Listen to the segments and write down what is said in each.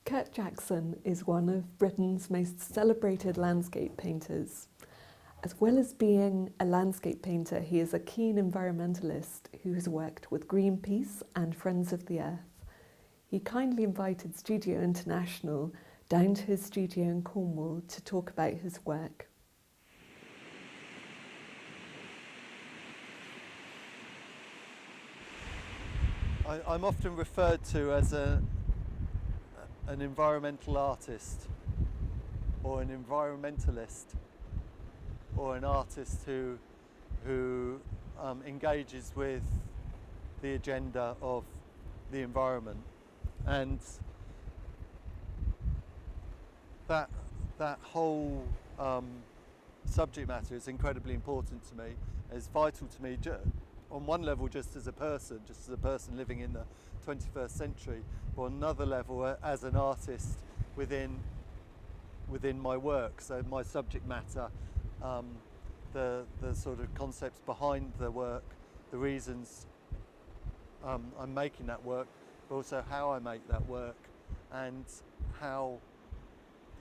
Kurt Jackson is one of Britain's most celebrated landscape painters. As well as being a landscape painter, he is a keen environmentalist who has worked with Greenpeace and Friends of the Earth. He kindly invited Studio International down to his studio in Cornwall to talk about his work. I'm often referred to as an environmental artist, or an environmentalist, or an artist who engages with the agenda of the environment, and that whole subject matter is incredibly important to me. It's vital to me. On one level, just as a person living in the 21st century, but on another level as an artist within my work. So my subject matter, the sort of concepts behind the work, the reasons I'm making that work, but also how I make that work, and how,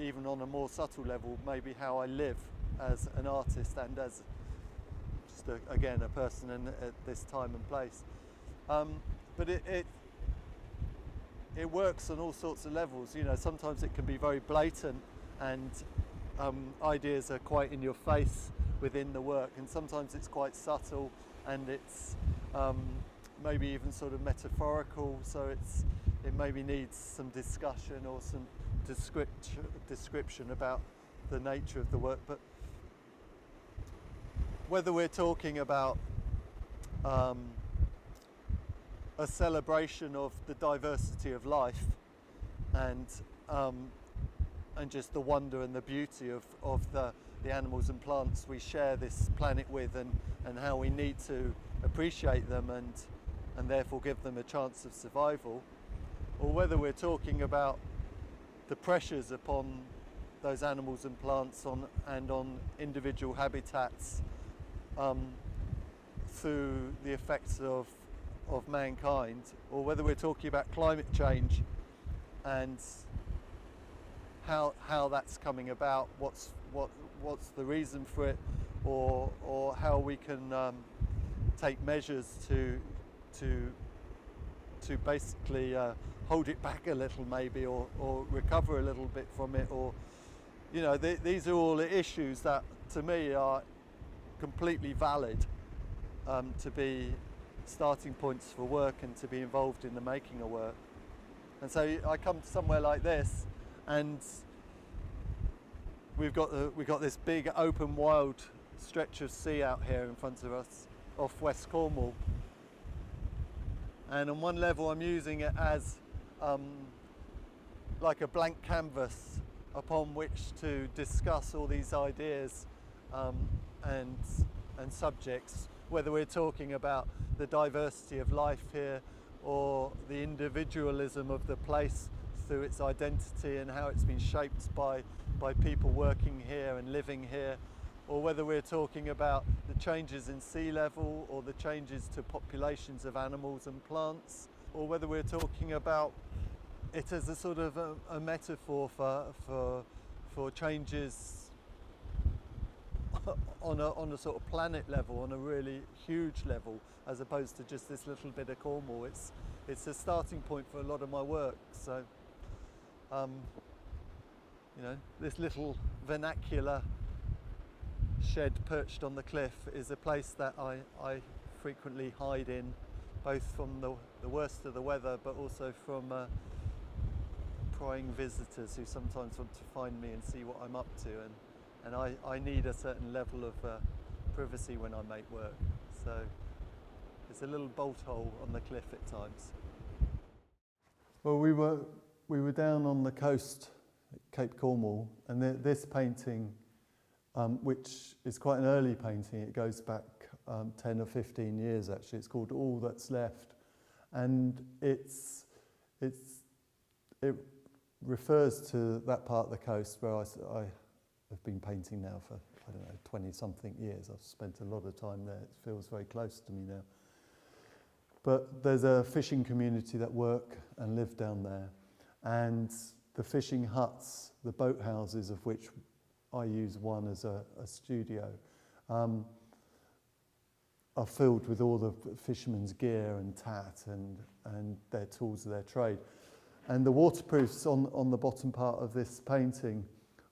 even on a more subtle level, maybe how I live as an artist and as again a person at this time and place. But it works on all sorts of levels. You know, sometimes it can be very blatant and ideas are quite in your face within the work, and sometimes it's quite subtle and it's maybe even sort of metaphorical, so it maybe needs some discussion or some description about the nature of the work. But whether we're talking about a celebration of the diversity of life and just the wonder and the beauty of the animals and plants we share this planet with, and how we need to appreciate them and therefore give them a chance of survival, or whether we're talking about the pressures upon those animals and plants on individual habitats through the effects of mankind, or whether we're talking about climate change and how that's coming about, what's the reason for it, or how we can take measures to basically hold it back a little, maybe, or recover a little bit from it, or you know, these are all issues that to me are completely valid to be starting points for work and to be involved in the making of work. And so I come to somewhere like this, and we've got this big open wild stretch of sea out here in front of us off West Cornwall, and on one level I'm using it as like a blank canvas upon which to discuss all these ideas and subjects, whether we're talking about the diversity of life here or the individualism of the place through its identity and how it's been shaped by people working here and living here, or whether we're talking about the changes in sea level or the changes to populations of animals and plants, or whether we're talking about it as a sort of a metaphor for changes on a sort of planet level, on a really huge level, as opposed to just this little bit of Cornwall. It's a starting point for a lot of my work. So you know, this little vernacular shed perched on the cliff is a place that I frequently hide in, both from the worst of the weather, but also from prying visitors who sometimes want to find me and see what I'm up to, and I need a certain level of privacy when I make work, so it's a little bolt hole on the cliff at times. Well, we were down on the coast at Cape Cornwall, and this painting, which is quite an early painting, it goes back 10 or 15 years actually, it's called All That's Left, and it refers to that part of the coast where I have been painting now for, I don't know, 20-something years. I've spent a lot of time there. It feels very close to me now. But there's a fishing community that work and live down there. And the fishing huts, the boat houses, of which I use one as a studio, are filled with all the fishermen's gear and tat and their tools of their trade. And the waterproofs on the bottom part of this painting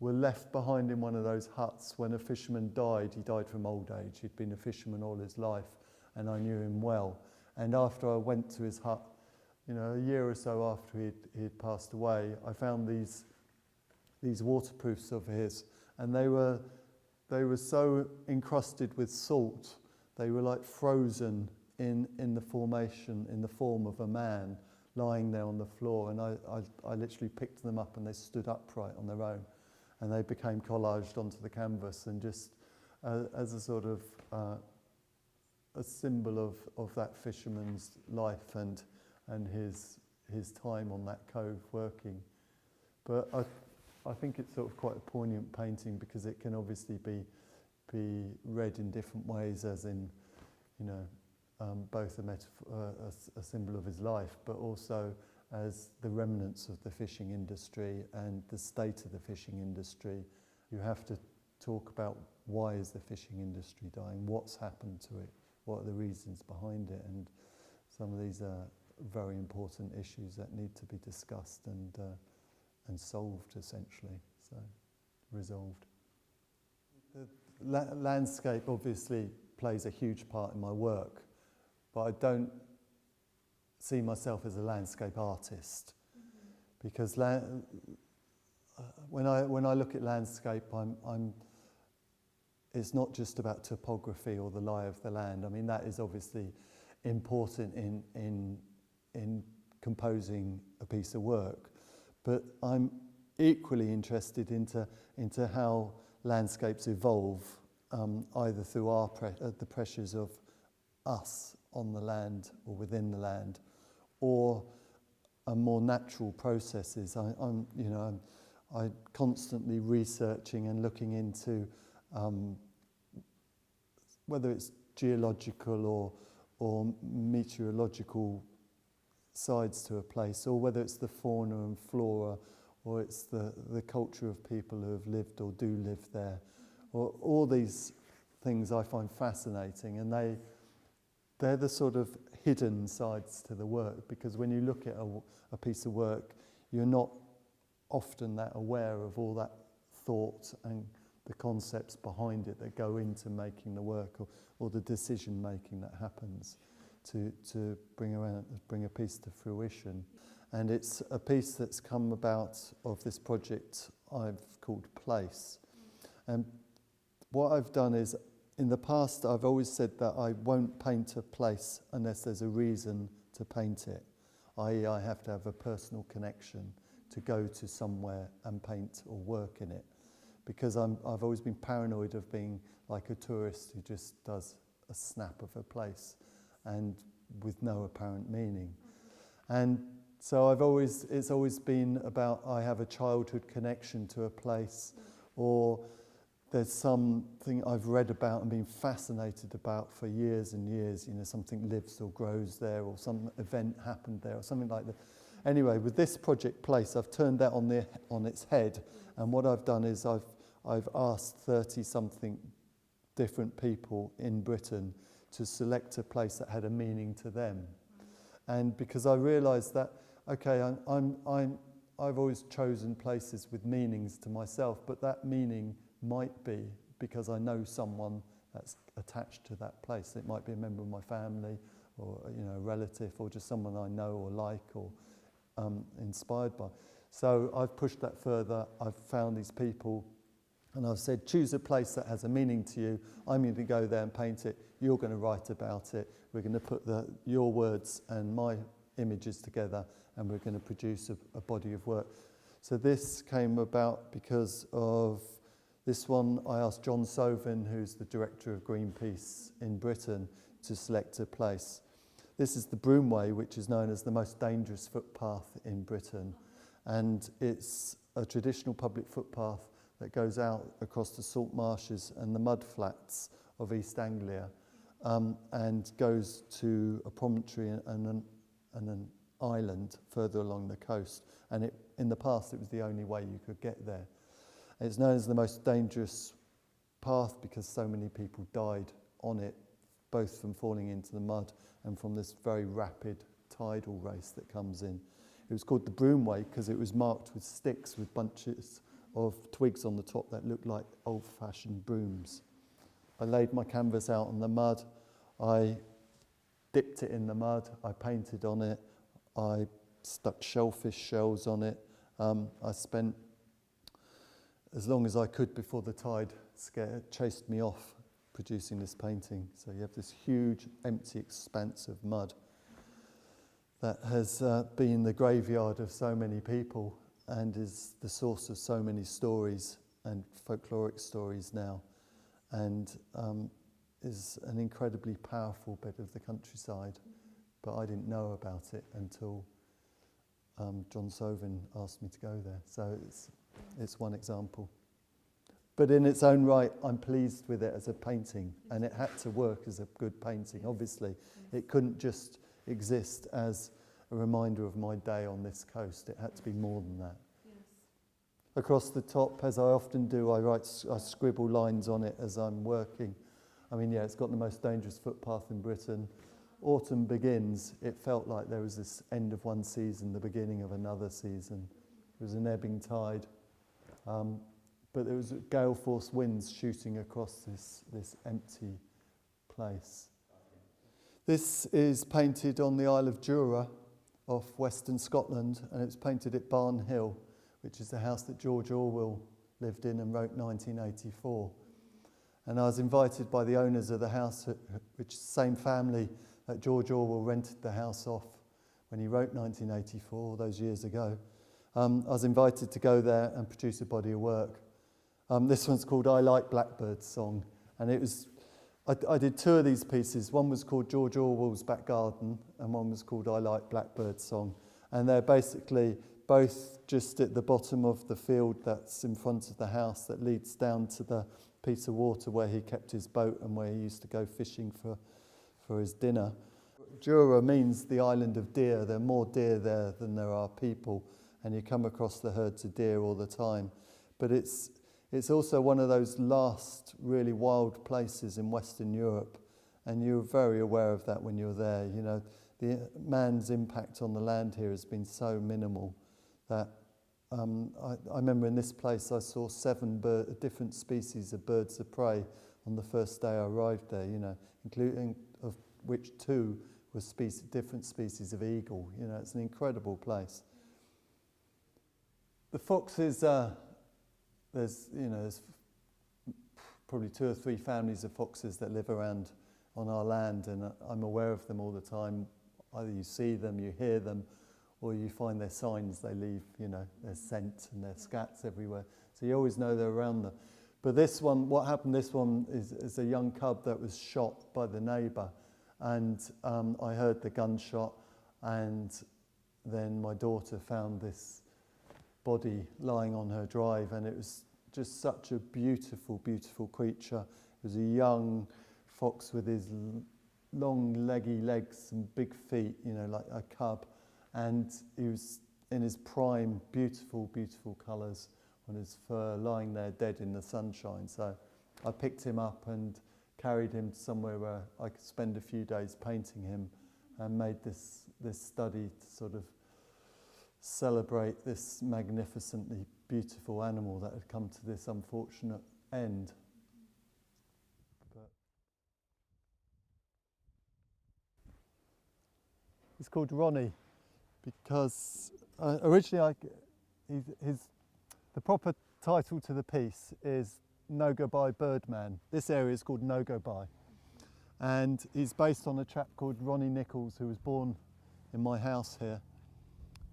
were left behind in one of those huts when a fisherman died. He died from old age. He'd been a fisherman all his life, and I knew him well. And after I went to his hut, you know, a year or so after he'd passed away, I found these waterproofs of his, and they were so encrusted with salt, they were like frozen in the formation, in the form of a man lying there on the floor. And I literally picked them up, and they stood upright on their own, and they became collaged onto the canvas, and just as a sort of a symbol of that fisherman's life and his time on that cove working. But I think it's sort of quite a poignant painting, because it can obviously be read in different ways, as in, you know, both a symbol of his life, but also as the remnants of the fishing industry and the state of the fishing industry. You have to talk about, why is the fishing industry dying? What's happened to it? What are the reasons behind it? And some of these are very important issues that need to be discussed and solved, essentially, so resolved. The landscape obviously plays a huge part in my work, but I don't see myself as a landscape artist, because when I look at landscape, it's not just about topography or the lie of the land. I mean, that is obviously important in composing a piece of work, but I'm equally interested into how landscapes evolve, either through the pressures of us on the land or within the land, or more natural processes. I'm constantly researching and looking into whether it's geological or meteorological sides to a place, or whether it's the fauna and flora, or it's the culture of people who have lived or do live there. Or all these things I find fascinating, and they're the sort of hidden sides to the work, because when you look at a piece of work, you're not often that aware of all that thought and the concepts behind it that go into making the work, or the decision making that happens to bring a piece to fruition. And it's a piece that's come about of this project I've called Place. And what I've done is, in the past I've always said that I won't paint a place unless there's a reason to paint it, i.e. I have to have a personal connection to go to somewhere and paint or work in it, because I've always been paranoid of being like a tourist who just does a snap of a place and with no apparent meaning. And so it's always been about, I have a childhood connection to a place, or there's something I've read about and been fascinated about for years and years, you know, something lives or grows there, or some event happened there, or something like that. Anyway, with this project Place, I've turned that on its head, and what I've done is I've asked 30-something different people in Britain to select a place that had a meaning to them. And because I realised that, okay, I've always chosen places with meanings to myself, but that meaning might be because I know someone that's attached to that place. It might be a member of my family, or a relative, or just someone I know or like, or inspired by. So I've pushed that further. I've found these people, and I've said, choose a place that has a meaning to you. I'm going to go there and paint it. You're going to write about it. We're going to put your words and my images together, and we're going to produce a body of work. So this came about because of this one. I asked John Sovin, who's the director of Greenpeace in Britain, to select a place. This is the Broomway, which is known as the most dangerous footpath in Britain. And it's a traditional public footpath that goes out across the salt marshes and the mud flats of East Anglia, and goes to a promontory and an island further along the coast. And it in the past it was the only way you could get there. It's known as the most dangerous path because so many people died on it, both from falling into the mud and from this very rapid tidal race that comes in. It was called the Broomway because it was marked with sticks with bunches of twigs on the top that looked like old-fashioned brooms. I laid my canvas out on the mud, I dipped it in the mud, I painted on it, I stuck shellfish shells on it. I spent as long as I could before the tide chased me off producing this painting. So you have this huge empty expanse of mud that has been the graveyard of so many people and is the source of so many stories and folkloric stories now, and is an incredibly powerful bit of the countryside. But I didn't know about it until John Sovin asked me to go there. So it's one example. But in its own right, I'm pleased with it as a painting, and it had to work as a good painting, obviously. It couldn't just exist as a reminder of my day on this coast. It had to be more than that. Yes. Across the top, as I often do, I scribble lines on it as I'm working. I mean, yeah, it's got the most dangerous footpath in Britain. Autumn begins. It felt like there was this end of one season, the beginning of another season. It was an ebbing tide. But there was gale force winds shooting across this empty place. This is painted on the Isle of Jura off western Scotland, and it's painted at Barn Hill, which is the house that George Orwell lived in and wrote 1984. And I was invited by the owners of the house, which is the same family that George Orwell rented the house off when he wrote 1984, all those years ago. I was invited to go there and produce a body of work. This one's called I Like Blackbird's Song, and it was, I did two of these pieces. One was called George Orwell's Back Garden, and one was called I Like Blackbird's Song. And they're basically both just at the bottom of the field that's in front of the house that leads down to the piece of water where he kept his boat and where he used to go fishing for his dinner. Jura means the island of deer. There are more deer there than there are people, and you come across the herds of deer all the time. But it's also one of those last really wild places in Western Europe, and you're very aware of that when you're there. You know, the man's impact on the land here has been so minimal that I remember in this place I saw 7 different species of birds of prey on the first day I arrived there, you know, including of which 2 were different species of eagle. You know, it's an incredible place. The foxes, there's probably 2 or 3 families of foxes that live around on our land, and I'm aware of them all the time. Either you see them, you hear them, or you find their signs they leave, you know, their scent and their scats everywhere. So you always know they're around them. But this one, what happened, this one is a young cub that was shot by the neighbour, and I heard the gunshot, and then my daughter found this body lying on her drive, and it was just such a beautiful, beautiful creature. It was a young fox with his long leggy legs and big feet, you know, like a cub, and he was in his prime, beautiful, beautiful colours on his fur, lying there dead in the sunshine. So I picked him up and carried him to somewhere where I could spend a few days painting him, and made this study to sort of celebrate this magnificently beautiful animal that had come to this unfortunate end. But it's called Ronnie because originally the proper title to the piece is No Go By Birdman. This area is called No Go By, and he's based on a chap called Ronnie Nichols, who was born in my house here,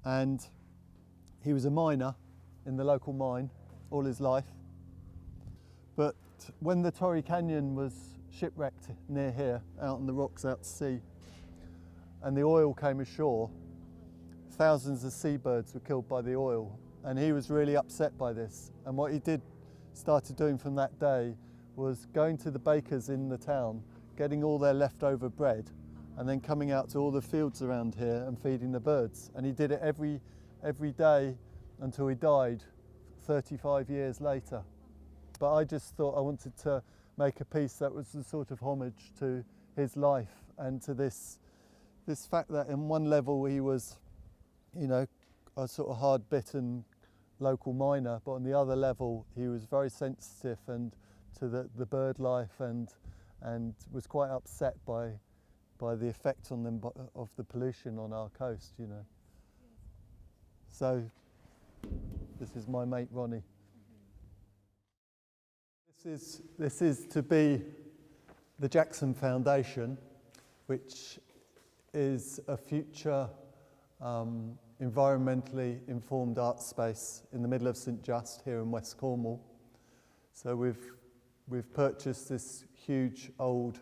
and he was a miner in the local mine all his life. But when the Torrey Canyon was shipwrecked near here, out on the rocks out to sea, and the oil came ashore, thousands of seabirds were killed by the oil, and he was really upset by this. And what he started doing from that day was going to the bakers in the town, getting all their leftover bread, and then coming out to all the fields around here and feeding the birds. And he did it every day until he died 35 years later. But I just thought I wanted to make a piece that was a sort of homage to his life and to this fact that in one level he was, you know, a sort of hard-bitten local miner, but on the other level he was very sensitive and to the bird life and was quite upset by the effect on them of the pollution on our coast, you know. So this is my mate Ronnie. This is to be the Jackson Foundation, which is a future environmentally informed art space in the middle of St Just here in West Cornwall. So we've purchased this huge old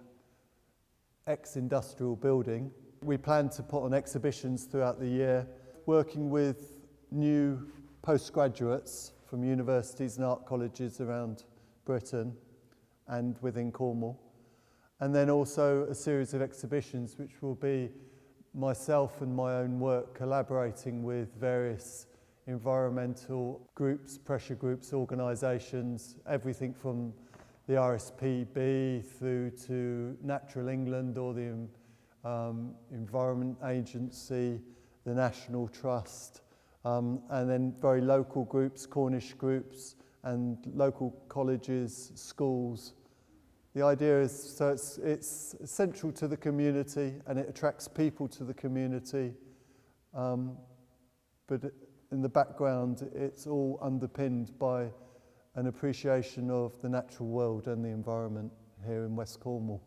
ex-industrial building. We plan to put on exhibitions throughout the year, working with new postgraduates from universities and art colleges around Britain and within Cornwall. And then also a series of exhibitions which will be myself and my own work collaborating with various environmental groups, pressure groups, organisations, everything from the RSPB through to Natural England or the Environment Agency, the National Trust, and then very local groups, Cornish groups, and local colleges, schools. The idea is so it's central to the community and it attracts people to the community, but in the background it's all underpinned by an appreciation of the natural world and the environment here in West Cornwall.